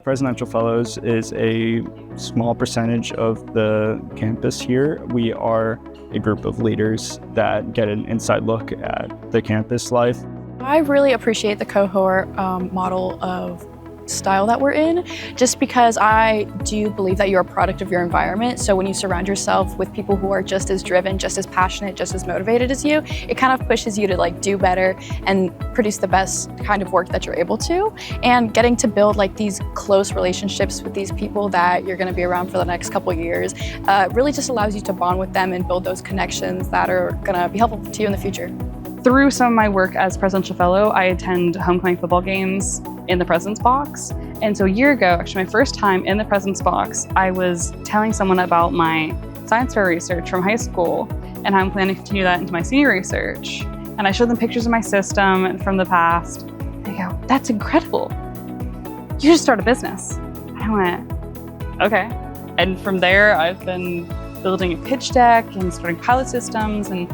Presidential Fellows is a small percentage of the campus here. We are a group of leaders that get an inside look at the campus life. I really appreciate the cohort model of style that we're in, just because I do believe that you're a product of your environment. So when you surround yourself with people who are just as driven, just as passionate, just as motivated as you, it kind of pushes you to do better and produce the best kind of work that you're able to. And getting to build these close relationships with these people that you're going to be around for the next couple of years really just allows you to bond with them and build those connections that are going to be helpful to you in the future. Through some of my work as Presidential Fellow, I attend homecoming football games in the President's Box. And so a year ago, actually my first time in the President's Box, I was telling someone about my science fair research from high school and how I'm planning to continue that into my senior research. And I showed them pictures of my system from the past. They go, "That's incredible. You should start a business." And I went, "Okay." And from there, I've been building a pitch deck and starting pilot systems and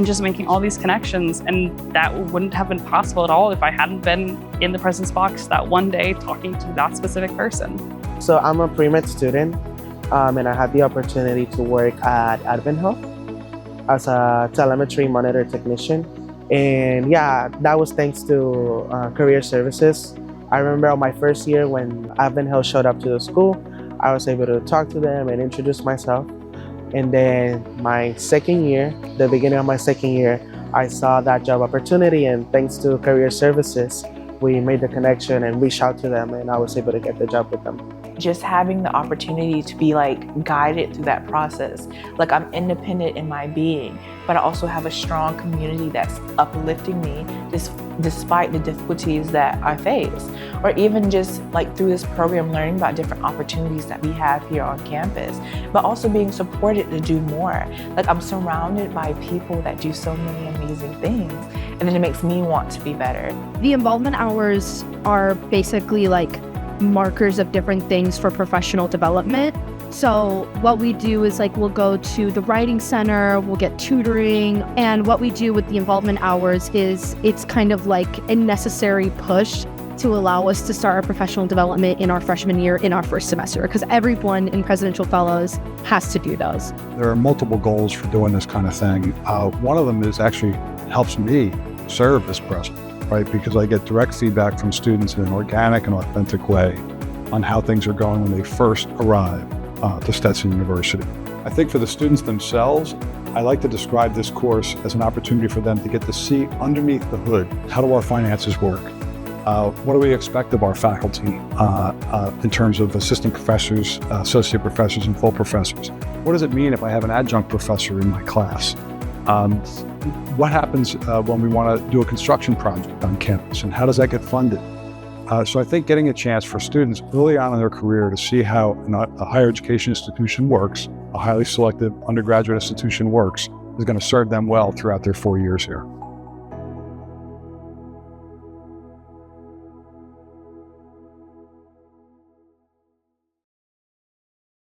just making all these connections. And that wouldn't have been possible at all if I hadn't been in the President's Box that one day talking to that specific person. So I'm a pre-med student, and I had the opportunity to work at Advent Health as a telemetry monitor technician. And yeah, that was thanks to career services. I remember on my first year when Advent Health showed up to the school, I was able to talk to them and introduce myself. And then my second year, the beginning of my second year, I saw that job opportunity, and thanks to career services, we made the connection and reached out to them, and I was able to get the job with them. Just having the opportunity to be guided through that process. I'm independent in my being, but I also have a strong community that's uplifting me despite the difficulties that I face. Or even just through this program, learning about different opportunities that we have here on campus, but also being supported to do more. I'm surrounded by people that do so many amazing things, and then it makes me want to be better. The involvement hours are basically markers of different things for professional development. So what we do is we'll go to the writing center, we'll get tutoring, and what we do with the involvement hours is it's kind of a necessary push to allow us to start our professional development in our freshman year in our first semester, because everyone in Presidential Fellows has to do those. There are multiple goals for doing this kind of thing. One of them is actually helps me serve as president, right? Because I get direct feedback from students in an organic and authentic way on how things are going when they first arrive to Stetson University. I think for the students themselves, I like to describe this course as an opportunity for them to get to see underneath the hood. How do our finances work? What do we expect of our faculty in terms of assistant professors, associate professors, and full professors? What does it mean if I have an adjunct professor in my class? What happens when we want to do a construction project on campus, and how does that get funded? So I think getting a chance for students early on in their career to see how a higher education institution works, a highly selective undergraduate institution works, is going to serve them well throughout their 4 years here.